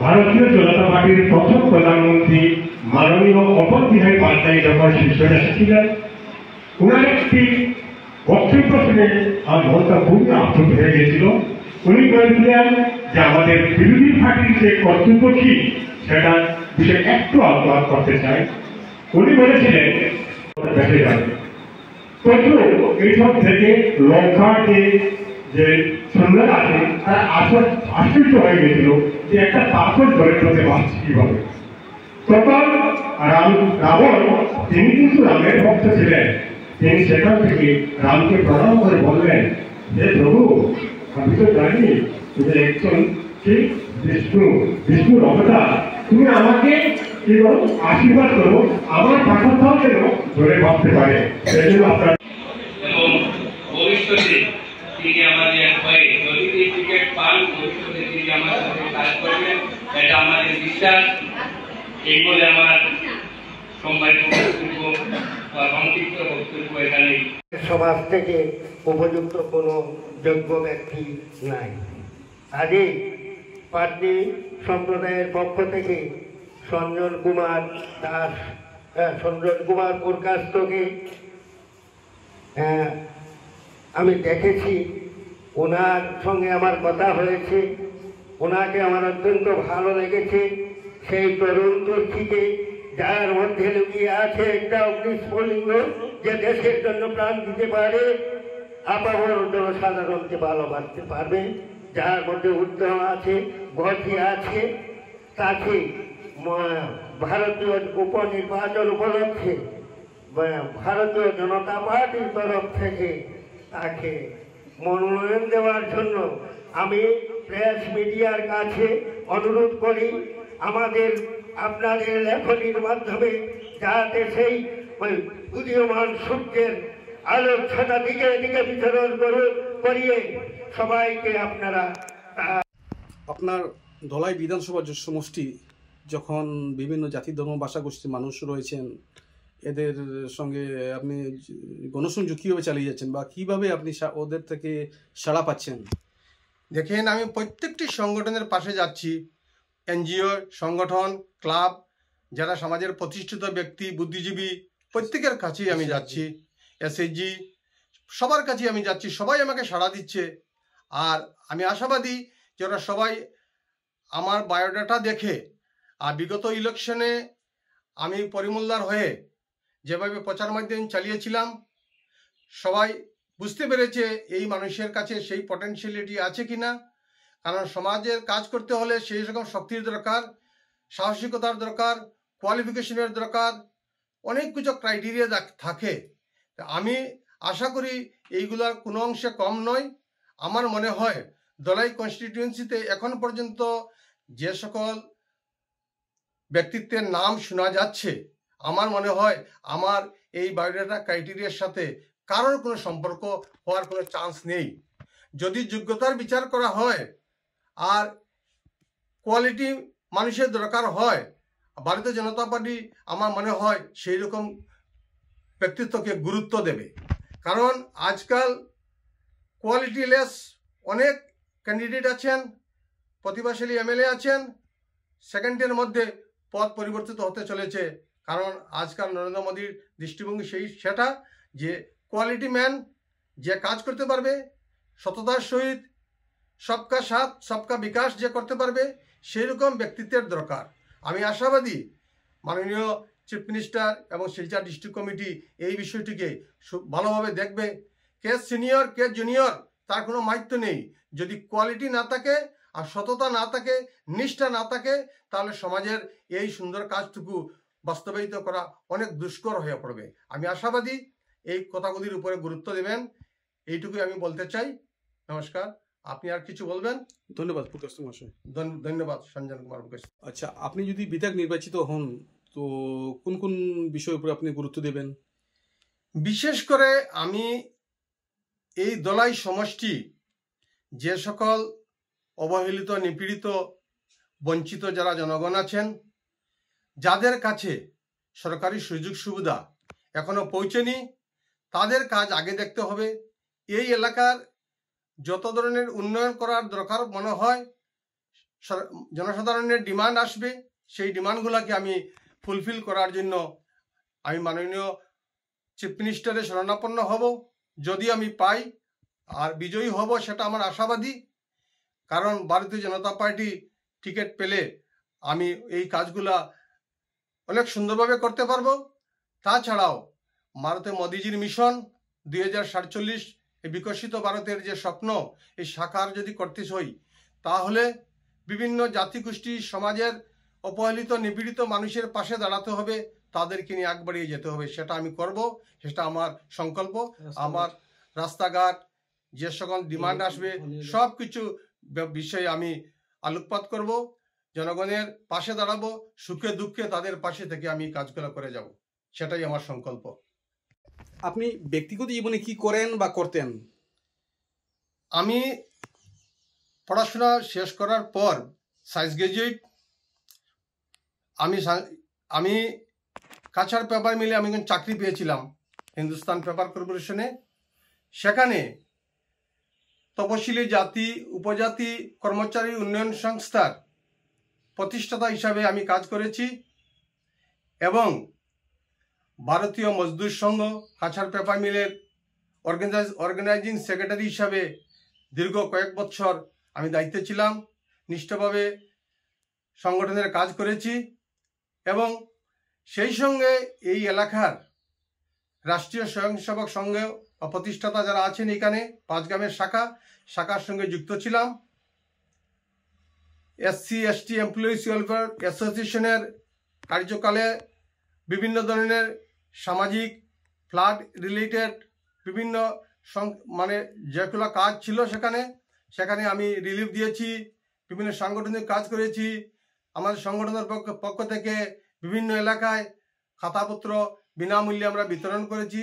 ভারতীয় জনতা পার্টির প্রথম প্রধানমন্ত্রী মাননীয় অটল বিহারী বাজপেয়ী যখন শিলচরে এসেছিলেন, ওনার একটি বক্তব্য শুনে আমার মনটা খুবই আপ্লুত হয়ে গেছিল। উনি বলেছিলেন যে আমাদের বিরোধী পার্টির যে কর্তব্য কি সেটা বিষয়ে একটু আলোচনা করতে চাই। উনি বলেছিলেন বেঁচে যাবে, তথ্য এইসব থেকে লঙ্কার যে সৈন্যরা আছে তারা আশ্চর্য হয়ে গেছিল যে একটা পাথর ধরে চলতে পারছে কিভাবে। তখন রাবণ তিনি কিন্তু রামের ভক্ত ছিলেন। তিনি সেখান থেকে রামকে প্রণাম করে বললেন যে প্রভু, আমি তো জানি তুমি একজন বিষ্ণুর অবতার, তুমি আমাকে কি করো, আশীর্বাদ করো, আমার পাথরটাও যেন ধরে ভাবতে পারে। সেই জন্য আপনার এবং ভবিষ্যতে তিনি আমাদের হয়ে যদি এই টিকিট পান, ভবিষ্যতে তিনি আমার সাথে কাজ করবেন, এটা আমাদের বিশ্বাস। এই বলে আমার সম্মানিত বক্তব্য বা সংক্ষিপ্ত বক্তব্য এখানে। সমাজ থেকে উপযুক্ত কোনো যোগ্য ব্যক্তি নাই। আজই পার্টি সম্প্রদায়ের পক্ষ থেকে সঞ্জন কুমার পুরকাস্তকে আমি দেখেছি, ওনার সঙ্গে আমার কথা হয়েছে, ওনাকে আমার অত্যন্ত ভালো লেগেছে। সেই তরুণ তুর্কিকে যার মধ্যে লুকিয়ে আছে একটা অগ্নিস্ফুলিঙ্গ যে দেশের জন্য প্রাণ দিতে পারে, আপামর জনসাধারণকে ভালোবাসতে পারবে, যার মধ্যে উদ্যম আছে, গতি আছে, তাকে ভারতীয় উপনির্বাচন উপলক্ষে ভারতীয় জনতা পার্টির তরফ থেকে তাকে মনোনয়ন দেওয়ার জন্য আমি প্রেস মিডিয়ার কাছে অনুরোধ করি, আপনাদের লেখনীর মাধ্যমে যাতে সেই উদীয়মান সূর্যের আলোর ছাতা দিকে দিকে বিতরণ করিয়ে সবাইকে আপনারা। আপনার ধলাই বিধানসভা সমষ্টি যখন বিভিন্ন জাতি ধর্ম ভাষা গোষ্ঠীর মানুষ রয়েছেন, এদের সঙ্গে আপনি গণসংযোগ কীভাবে চালিয়ে যাচ্ছেন বা কীভাবে আপনি ওদের থেকে সাড়া পাচ্ছেন? দেখেন, আমি প্রত্যেকটি সংগঠনের পাশে যাচ্ছি। এনজিও সংগঠন, ক্লাব, যারা সমাজের প্রতিষ্ঠিত ব্যক্তি, বুদ্ধিজীবী, প্রত্যেকের কাছেই আমি যাচ্ছি। এসএইচজি, সবার কাছেই আমি যাচ্ছি। সবাই আমাকে সাড়া দিচ্ছে। আর আমি আশাবাদী যে ওরা সবাই আমার বায়োডাটা দেখে, আর বিগত ইলেকশনে আমি পরিমূল্যার হয়ে যেভাবে প্রচার মাধ্যম চালিয়েছিলাম, সবাই বুঝতে পেরেছে এই মানুষের কাছে সেই পটেনশিয়ালিটি আছে কিনা। কারণ সমাজের কাজ করতে হলে সেই রকম শক্তির দরকার, সাহসিকতার দরকার, কোয়ালিফিকেশনের দরকার, অনেক কিছু ক্রাইটেরিয়া থাকে। আমি আশা করি এইগুলার কোনো অংশে কম নয়। আমার মনে হয় ধলাই কনস্টিটিউয়েন্সিতে এখন পর্যন্ত যে সকল ব্যক্তিত্বের নাম শোনা যাচ্ছে, আমার মনে হয় আমার এই বায়োডাটা ক্রাইটেরিয়ার সাথে কারোর কোনো সম্পর্ক হওয়ার কোনো চান্স নেই। যদি যোগ্যতার বিচার করা হয় আর কোয়ালিটি মানুষের দরকার হয়, ভারতীয় জনতা পার্টি আমার মনে হয় সেই রকম ব্যক্তিত্বকে গুরুত্ব দেবে। কারণ আজকাল কোয়ালিটিলেস অনেক ক্যান্ডিডেট আছেন, প্রতিভাশালী এমএলএ আছেন, সেকেন্ডের মধ্যে পদ পরিবর্তিত হতে চলেছে। কারণ আজকাল নরেন্দ্র মোদীর দৃষ্টিভঙ্গি সেটা যে কোয়ালিটি ম্যান, যে কাজ করতে পারবে সততার সহিত, সবকা সাথ সবকা বিকাশ যে করতে পারবে, সেই রকম ব্যক্তিত্বের দরকার। আমি আশাবাদী মাননীয় চিফ মিনিস্টার এবং শিলচর ডিস্ট্রিক্ট কমিটি এই বিষয়টিকে ভালোভাবে দেখবে। কে সিনিয়র কে জুনিয়র তার কোনো মাহাত্ম্য নেই। যদি কোয়ালিটি না থাকে আর সততা না থাকে, নিষ্ঠা না থাকে, তাহলে সমাজের এই সুন্দর কাজটুকু বাস্তবায়িত করা অনেক দুষ্কর হয়ে পড়বে। আমি আশাবাদী এই কথাগুলির উপরে গুরুত্ব দেবেন, এইটুকুই আমি বলতে চাই। নমস্কার। আপনি আর কিছু বলবেন? ধন্যবাদ পুরকাস্ত মহাশয়। ধন্যবাদ সঞ্জন কুমার পুরকাস্ত। আচ্ছা, আপনি যদি বিধায়ক নির্বাচিত হন তো কোন কোন বিষয়ের উপরে আপনি গুরুত্ব দেবেন? বিশেষ করে আমি এই ধলাই সমষ্টি যে সকল অবহেলিত, নিপীড়িত, বঞ্চিত যারা জনগণ আছেন, যাদের কাছে সরকারি সুযোগ সুবিধা এখনো পৌঁছেনি, তাদের কাজ আগে দেখতে হবে। এই এলাকার যত ধরনের উন্নয়ন করার দরকার মনে হয় জনসাধারণের ডিমান্ড আসবে, সেই ডিমান্ডগুলোকে আমি ফুলফিল করার জন্য আমি মাননীয় চিফ মিনিস্টারের শরণাপন্ন হব। যদি আমি পাই আর বিজয়ী হব সেটা আমার আশাবাদী, কারণ ভারতীয় জনতা পার্টি টিকিট পেলে আমি এই কাজগুলা অনেক সুন্দরভাবে করতে পারবো। তাছাড়াও ভারতে মোদিজির মিশন 2047 এই বিকশিত ভারতের যে স্বপ্ন, এই সাকার যদি করতে হই, তাহলে বিভিন্ন জাতিগোষ্ঠী সমাজের অবহেলিত নিপীড়িত মানুষের পাশে দাঁড়াতে হবে, তাদেরকে নিয়ে আগ বাড়িয়ে যেতে হবে। সেটা আমি করব, সেটা আমার সংকল্প। আমার রাস্তাঘাট যে সকল ডিমান্ড আসবে সব কিছু বিষয়ে আমি আলোকপাত করব, জনগণের পাশে দাঁড়াবো, সুখে দুঃখে তাদের পাশে থেকে আমি কাজগুলো করে যাব, সেটাই আমার সংকল্প। আপনি ব্যক্তিগত জীবনে কি করেন বা করতেন? আমি পড়াশোনা শেষ করার পর সায়েন্স গ্রাজুয়েট। আমি কাছাড় পেপার মিলে আমি চাকরি পেয়েছিলাম হিন্দুস্তান পেপার কর্পোরেশনে। সেখানে তপশিলি জাতি উপজাতি কর্মচারী উন্নয়ন সংস্থার প্রতিষ্ঠাতা হিসাবে আমি কাজ করেছি এবং ভারতীয় মজদুর সংঘ কাছাড় পেপার মিলের অর্গানাইজিং সেক্রেটারি হিসাবে দীর্ঘ কয়েক বছর আমি দায়িত্বে ছিলাম। নিষ্ঠভাবে সংগঠনের কাজ করেছি এবং সেই সঙ্গে এই এলাকার রাষ্ট্রীয় স্বয়ংসেবক সংঘ প্রতিষ্ঠাতা যারা আছেন এখানে পাঁচগ্রামের শাখার সঙ্গে যুক্ত ছিলাম। SC/ST এমপ্লয়িজ ওয়েলফেয়ার অ্যাসোসিয়েশনের কার্যকালে বিভিন্ন ধরনের সামাজিক ফ্লাড রিলেটেড বিভিন্ন মানে যেগুলো কাজ ছিল সেখানে আমি রিলিফ দিয়েছি, বিভিন্ন সাংগঠনিক কাজ করেছি। আমাদের সংগঠনের পক্ষ থেকে বিভিন্ন এলাকায় খাতাপত্র বিনামূল্যে আমরা বিতরণ করেছি।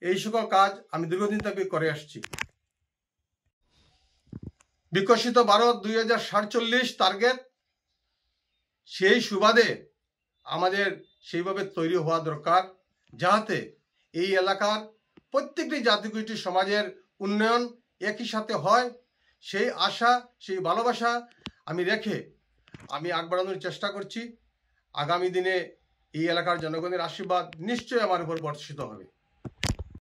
এই সকল কাজ আমি দীর্ঘদিন থেকে করে আসছি। বিকশিত ভারত 2047 টার্গেট, সেই সুবাদে আমাদের সেইভাবে তৈরি হওয়া দরকার, যাতে এই এলাকার প্রত্যেকটি জাতিগোষ্ঠী সমাজের উন্নয়ন একই সাথে হয়। সেই আশা সেই ভালোবাসা আমি রেখে আমি আগ বাড়ানোর চেষ্টা করছি। আগামী দিনে এই এলাকার জনগণের আশীর্বাদ নিশ্চয়ই আমার উপর বর্ষিত হবে।